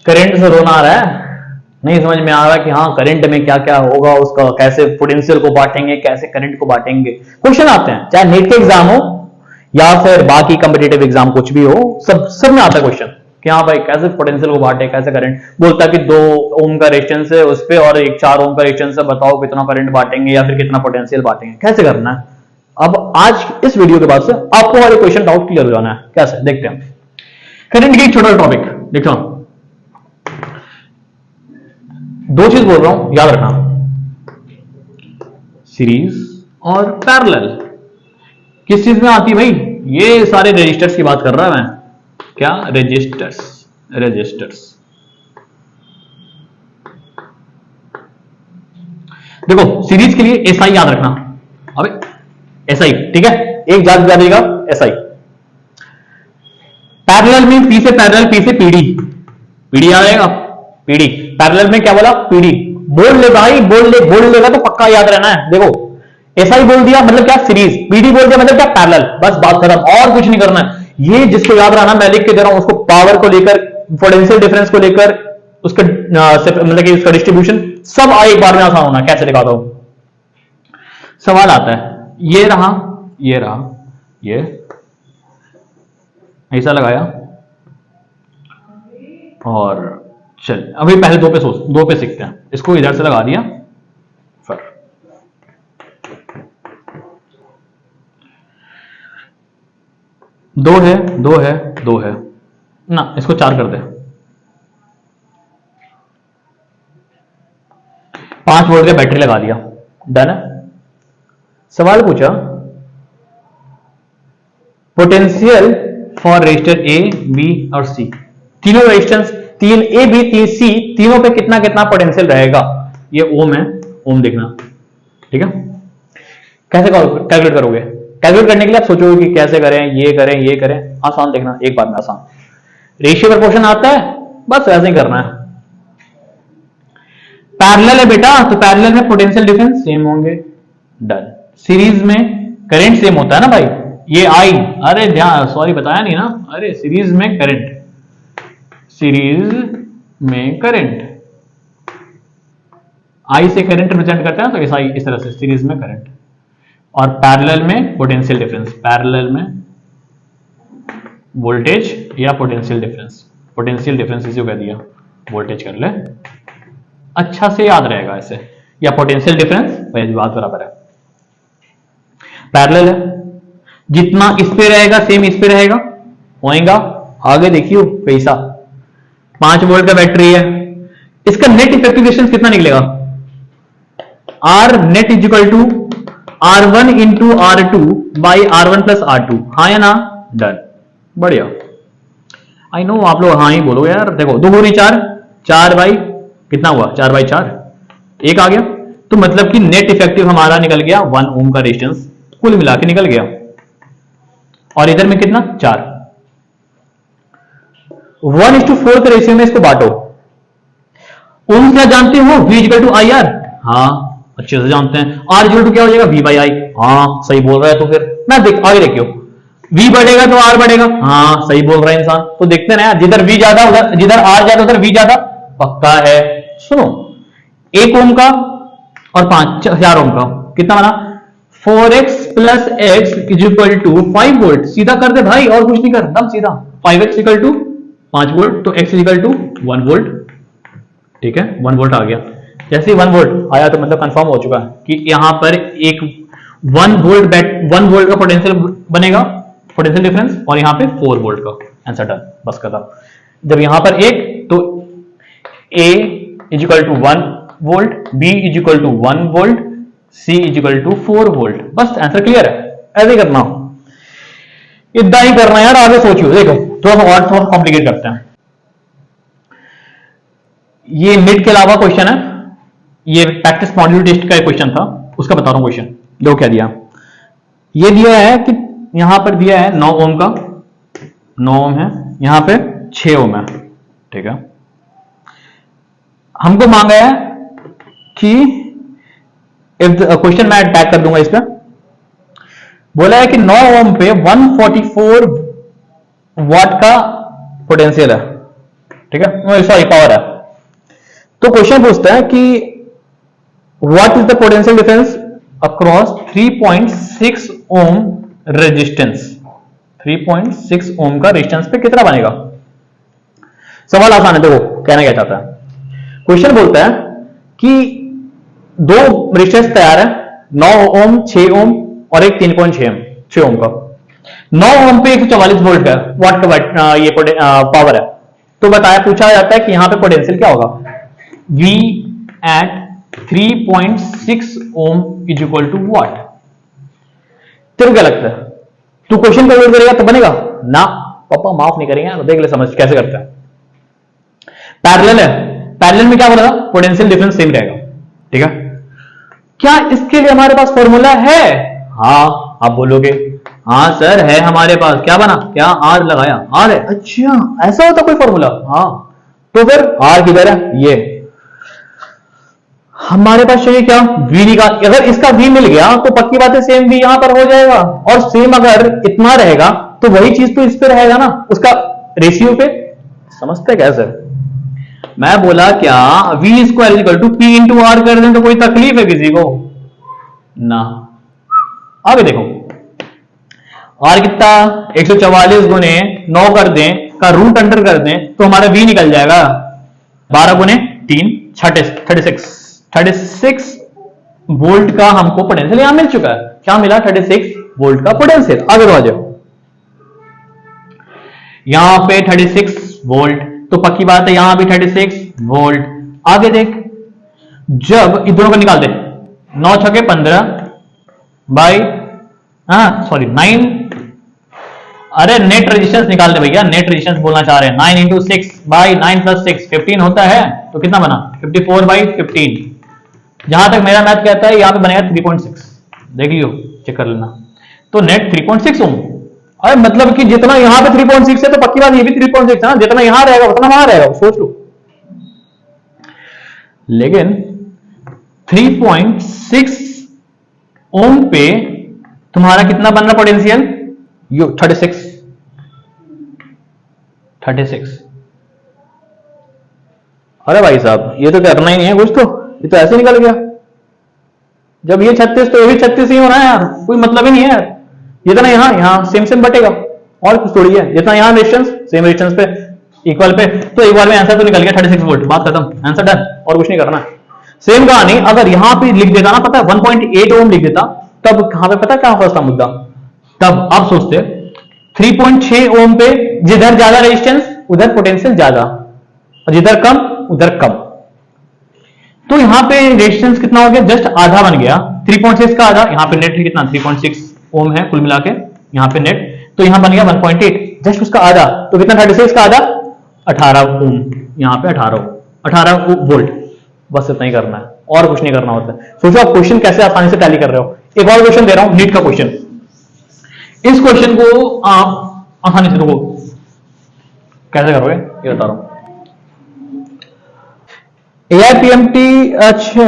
Current से रोना आ रहा है, नहीं समझ में आ रहा कि हाँ करंट में क्या क्या होगा, उसका कैसे पोटेंशियल को बांटेंगे, कैसे करंट को बांटेंगे। क्वेश्चन आते हैं, चाहे नेट के एग्जाम हो या फिर बाकी कॉम्पिटिटिव एग्जाम कुछ भी हो, सब में आता है क्वेश्चन कि हाँ भाई कैसे पोटेंशियल को बांटे, कैसे करंट। बोलता कि 2 ओम का रेजिस्टेंस है उस पे और एक 4 ओम का रेजिस्टेंस है, बताओ कितना करंट बांटेंगे या फिर कितना पोटेंशियल बांटेंगे, कैसे करना है। अब आज इस वीडियो के बाद से आपको हमारे क्वेश्चन डाउट क्लियर हो जाना है, कैसे देखते हैं। करंट की छोटा टॉपिक देखो, 2 चीज बोल रहा हूं याद रखना, सीरीज और पैरेलल। किस चीज में आती है भाई, ये सारे रजिस्टर्स की बात कर रहा है मैं, क्या रजिस्टर्स। देखो सीरीज के लिए एसआई याद रखना, अबे एसआई ठीक है, एक जाग जाएगा एसआई। पैरेलल में पी से पैरेलल, पी से पीडी, पीडी आ जाएगा, पीडी। पैरेलल में क्या बोला, पीडी। बोल ले भाई, बोल लेगा तो पक्का याद रहना है। देखो एसआई बोल दिया मतलब क्या, सीरीज। पीडी बोल दिया मतलब क्या, पैरेलल। बस बात खत्म, और कुछ नहीं करना है। ये जिसको याद रहना, मैं लिख के दे रहा हूं उसको, पावर को लेकर, पोटेंशियल डिफरेंस को लेकर, उसका मतलब कि उसका डिस्ट्रीब्यूशन सब एक बार में आसान होना। कैसे दिखाता हूं, सवाल आता है, ये रहा, ये ऐसा लगाया और चल अभी पहले 2 पे सीखते हैं। इसको इधर से लगा दिया, फिर 2 है ना, इसको 4 कर दे। 5 वोल्ट का बैटरी लगा दिया, डन है। सवाल पूछा, potential for resistor A, B और सी, तीनों रेजिस्टेंस, 3 ए बी 3 सी, तीनों पे कितना कितना पोटेंशियल रहेगा। ये ओम है, ओम देखना ठीक है। कैसे कैलकुलेट करोगे, कैलकुलेट करने के लिए आप सोचोगे कि कैसे करें, ये करें, आसान देखना, एक बार में आसान। रेशियो प्रोपोर्शन आता है, बस ऐसे ही करना है। पैरेलल है बेटा, तो पैरेलल में पोटेंशियल डिफरेंस सेम होंगे, डन। सीरीज में करंट सेम होता है ना भाई, ये आई, अरे ध्यान, सॉरी बताया नहीं ना, अरे सीरीज में करंट, आई से करंट रिप्रेजेंट करते हैं तो ऐसा इस तरह से, सीरीज में करंट। और पैरेलल में पोटेंशियल डिफरेंस, पैरेलल में वोल्टेज या पोटेंशियल डिफरेंस इसे कह दिया, वोल्टेज कर ले, अच्छा से याद रहेगा ऐसे, या पोटेंशियल डिफरेंस, बात बराबर है। पैरेलल है, जितना इस पे रहेगा सेम इस पे रहेगा, होएगा। आगे देखियो पैसा, 5 वोल्ट का बैटरी है, इसका नेट इफेक्टिव रेजिस्टेंस कितना निकलेगा, R net is equal to R1 into R2 by R1 plus R2, हाँ या ना, डन, बढ़िया। आई नो आप लोग हाँ ही बोलो यार। देखो 2 गुनी 4 बाई कितना हुआ, 4 बाई 4, 1 आ गया। तो मतलब कि नेट इफेक्टिव हमारा निकल गया 1 ओम का रेजिस्टेंस, कुल मिला के निकल गया। और इधर में कितना, 4। 1:4 के रेशियो में इसको बांटो। ओम क्या जानते हो, V equal to I R, हाँ अच्छे से जानते हैं। R इक्वल टू क्या हो जाएगा, V बाई आई, हाँ सही बोल रहा है। तो फिर मैं आगे देखियो, V बढ़ेगा तो R बढ़ेगा, हाँ सही बोल रहा है इंसान। तो देखते ना, जिधर V ज्यादा उधर, जिधर R ज्यादा उधर V ज्यादा, पक्का है। सुनो, 1 ओम का और 4 ओम का कितना बना, 4x plus x is equal to 5 volt. सीधा कर दे भाई, और कुछ नहीं कर, दम सीधा। 5x इक्वल टू 5 वोल्ट, तो x इक्वल टू 1 वोल्ट, ठीक है, 1 वोल्ट आ गया। जैसे ही 1 वोल्ट आया तो मतलब कंफर्म हो चुका है कि यहां पर एक 1 वोल्ट का पोटेंशियल बनेगा, पोटेंशियल डिफरेंस, और यहां पे 4 वोल्ट का, आंसर डन, बस खत्म। जब यहां पर एक, तो A is equal to 1 volt, B is equal to 1 volt, C is equal to 4 volt, बस आंसर क्लियर है। ऐसे करना, इतना ही करना है यार, आगे सोचियो। देखो थोड़ा और कॉम्प्लिकेट करते हैं। ये नेट के अलावा क्वेश्चन है, ये प्रैक्टिस मॉड्यूल टेस्ट का एक क्वेश्चन था, उसका बता रहा हूं क्वेश्चन। देखो क्या दिया, ये दिया है कि यहां पर दिया है 9 ओम का, 9 ओम है, यहां पे 6 ओम है, ठीक है। हमको मांगा है कि क्वेश्चन मैं टैग कर दूंगा इस पर, बोला है कि 9 ओम पे 144 वाट का पोटेंशियल है, ठीक है, सॉरी पावर है। तो क्वेश्चन पूछता है कि what is the potential difference across 3.6 ohm resistance. 3.6 ओम का रेजिस्टेंस पे कितना बनेगा। सवाल आसान है, देखो कहना क्या चाहता है। क्वेश्चन बोलता है कि दो रेजिस्टेंस तैयार है, 9 ओम, 6 ओम और एक 3.6 ओम का। 9 ओम पे 144 वोल्ट का वाट का ये पावर है। तो बताया, पूछा जाता है कि यहां पे पोटेंशियल क्या होगा। V at 3.6 ohm is equal to what. तेरे क्या लगता है, तू क्वेश्चन का यूज करेगा तो बनेगा ना। पापा माफ नहीं करेंगे, देख ले समझ कैसे करते हैं। पैरेलल है, पैरेलल में क्या बोला था, पोटेंशियल डिफरेंस सेम रहेगा। ठीक है, क्या इसके लिए हमारे पास फॉर्मूला है। हाँ आप बोलोगे हाँ सर है हमारे पास, क्या बना, क्या आर लगाया, आर है। अच्छा ऐसा होता कोई फॉर्मूला। हाँ तो फिर आर किधर है, ये हमारे पास चाहिए क्या, V निकाल। अगर इसका V मिल गया तो पक्की बात है सेम V यहां पर हो जाएगा, और सेम अगर इतना रहेगा तो वही चीज तो इस पे रहेगा ना, उसका रेशियो पे। समझते क्या सर। मैं बोला क्या V square equal to P into R कर दें तो कोई तकलीफ है किसी को ना। आगे देखो R कितना 144 गुने 9 कर दें का रूट अंडर कर दें तो हमारा V निकल जाएगा 12 गुने 3 36 वोल्ट का हमको पोटेंशियल यहां मिल चुका है। क्या मिला, 36 वोल्ट का पोटेंशियल। आगे बढ़ जाओ, यहां पे 36 वोल्ट तो पक्की बात है यहां भी 36 वोल्ट। आगे देख, जब इन दोनों को निकाल दे, 9 छके 15 बाई 9, अरे नेट रेजिस्टेंस निकाल दे भैया, नेट रेजिस्टेंस बोलना चाह रहे हैं। 9 इंटू 6 बाई 9 प्लस 6 15 होता है, तो कितना बना 54 बाई 15। जहां तक मेरा मैथ कहता है यहां पे बनेगा 3.6, देख लियो चेक कर लेना। तो नेट 3.6 ओम। अरे मतलब कि जितना यहां पे 3.6 है तो पक्की बात ये भी 3.6 है ना, जितना यहां रहेगा उतना वहां रहेगा, सोच लो। लेकिन 3.6 ओम पे तुम्हारा कितना बन रहा पोटेंशियल, यो 36। अरे भाई साहब ये तो करना ही नहीं है कुछ, तो ये तो ऐसे निकल गया। जब ये 36 तो ये भी 36 ही होना है यार, कोई मतलब ही नहीं है यार। जितना यहां सेम बटेगा, और कुछ थोड़ी है। जितना यहां रेजिस्टेंस सेम रेजिस्टेंस पे इक्वल पे, तो एक बार में आंसर तो निकल गया 36 वोल्ट, बात खत्म, आंसर डन, और कुछ नहीं करना। सेम कहानी अगर यहां पे लिख देता ना, पता है 1.8 ओम लिख देता, तब कहां पे पता क्या फंसता मुद्दा। तब आप सोचते 3.6 ओम पे जिधर ज्यादा रेजिस्टेंस उधर पोटेंशियल ज्यादा, और जिधर कम उधर कम। तो यहां पे रेजिस्टेंस कितना हो गया, जस्ट आधा बन गया। 3.6 का आधा, यहां पे नेट कितना 3.6 ओम है कुल मिला के, यहां पे नेट, तो यहां बन गया 1.8, जस्ट उसका आधा। तो कितना 36 का आधा 18 ओम, यहां पे 18 वोल्ट। बस इतना ही करना है, और कुछ नहीं करना होता है। सोचो आप क्वेश्चन कैसे आसानी से टैली कर रहे हो। एक और क्वेश्चन दे रहा हूं, नीट का क्वेश्चन। इस क्वेश्चन को आप आसानी से देखो कैसे करोगे, ये बता रहा हूं। AIPMT, अच्छा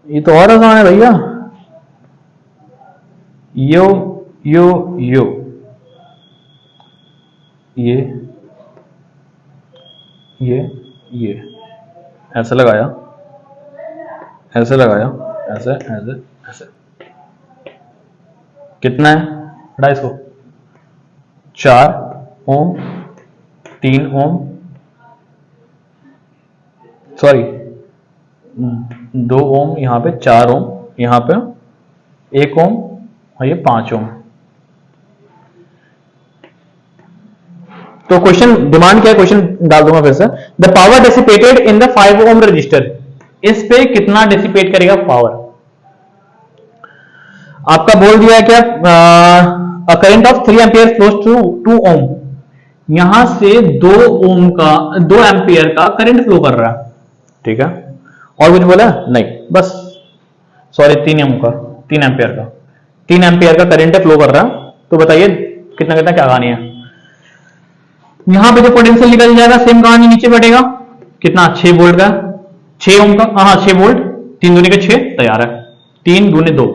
ये तो और आसान है भैया। यो यो यो ये ऐसे लगाया, ऐसे लगाया, ऐसे ऐसे ऐसे, कितना है, हटा इसको, 4 ओम 3 ओम, सॉरी 2 ओम, यहां पे 4 ओम, यहां पे 1 ओम, और ये 5 ओम। तो क्वेश्चन डिमांड क्या है, क्वेश्चन डाल दूंगा फिर से। The power dissipated in the 5 ohm resistor, इस पे कितना डिसिपेट करेगा पावर। आपका बोल दिया है क्या, current of 3 ampere flows through 2 ओम, यहां से 2 ओम का 2 एम्पियर का करंट फ्लो कर रहा है। ठीक है, और कुछ बोला नहीं, बस सॉरी 3 ओम का 3 एम्पियर का 3 एम्पियर का करंट फ्लो कर रहा है। तो बताइए कितना कितना क्या कहानी है। यहां पे जो पोटेंशियल निकल जाएगा सेम कहानी नीचे बढ़ेगा, कितना 6 वोल्ट का, 6 ओम का, हाँ 6 वोल्ट, 3 दूनी के 6 तैयार है, 3 दूनी 2,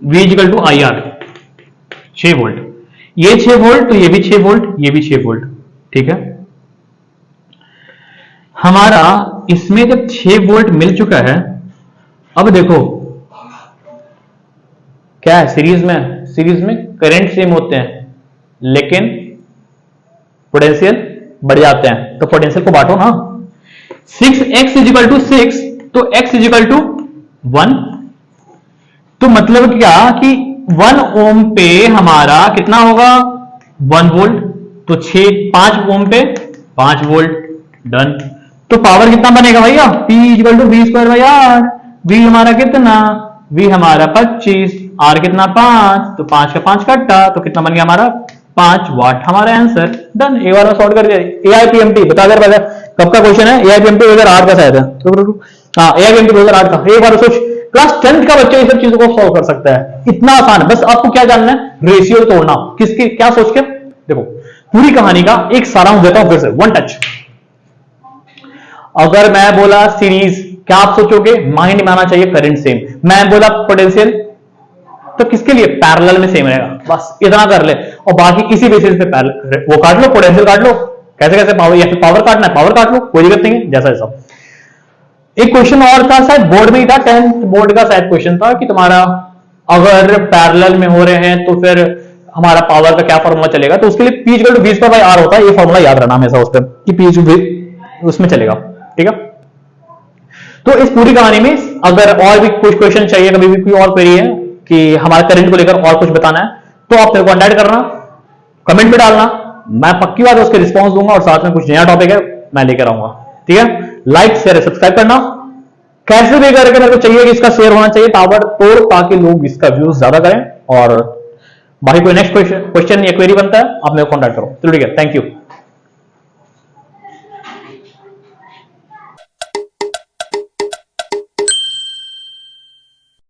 V equal to IR 6 volt, ये 6 वोल्ट तो ये भी 6 वोल्ट, ये भी 6 वोल्ट। ठीक है, हमारा इसमें जब 6 वोल्ट मिल चुका है, अब देखो क्या है, सीरीज में करंट सेम होते हैं लेकिन पोटेंशियल बढ़ जाते हैं, तो पोटेंशियल को बांटो ना। 6x इजिकल टू 6, तो x इजिकल टू 1, तो मतलब क्या कि 1 ओम पे हमारा कितना होगा 1 वोल्ट, तो 5 ओम पे 5 वोल्ट, डन। तो पावर कितना बनेगा भैया, P is equal to V square by R. V हमारा कितना, V हमारा 25, R कितना 5, तो 5 का 5 कट्टा, तो कितना बन गया हमारा 5 वाट, हमारा आंसर, डन। एक बार में सॉल्व कर दिया। AIPMT बता कर कब का क्वेश्चन है, AIPMT 2008 का शायद है, हाँ AIPMT 2008 का। एक बार सोच, क्लास 10th का बच्चा ये सब चीजों को सॉल्व कर सकता है, इतना आसान है। बस आपको क्या जानना है, रेशियो तोड़ना, किसकी क्या सोच के। देखो पूरी कहानी का एक सारांश देता हूं फिर से, वन टच। अगर मैं बोला सीरीज, क्या आप सोचोगे, माइंड में आना चाहिए करंट सेम। मैं बोला पोटेंशियल, तो किसके लिए, पैरेलल में सेम रहेगा, बस इतना कर ले। और बाकी किसी बेसिस पे पैरेलल वो काट लो, पोटेंशियल काट लो, कैसे कैसे पावर, या फिर पावर काटना है पावर काट लो, कोई दिक्कत नहीं है, जैसा जैसा। एक क्वेश्चन और था, शायद बोर्ड में ही था, 10th बोर्ड का शायद क्वेश्चन था कि तुम्हारा अगर पैरेलल में हो रहे हैं तो फिर हमारा पावर का क्या फॉर्मूला चलेगा, तो उसके लिए P equal to V square by R होता है। ये फॉर्मूला याद रखना हमेशा उस पर कि P इक्वल टू उसमें चलेगा, ठीक है। तो इस पूरी कहानी में अगर और भी कुछ क्वेश्चन चाहिए, कभी भी कोई और क्वेरी है कि हमारे करंट को लेकर और कुछ बताना है, तो आप मेरे को कॉन्टैक्ट करना, कमेंट में डालना, मैं पक्की बात उसके रिस्पॉन्स दूंगा और साथ में कुछ नया टॉपिक है मैं लेकर आऊंगा, ठीक है। लाइक शेयर सब्सक्राइब करना, कैसे भी करके मेरे को चाहिए कि इसका शेयर होना चाहिए ताबड़तोड़, ताकि लोग इसका व्यूज ज्यादा करें। और बाकी कोई नेक्स्ट क्वेश्चन या क्वेरी बनता है आप मेरे को कॉन्टैक्ट करो, चलो ठीक है, थैंक यू।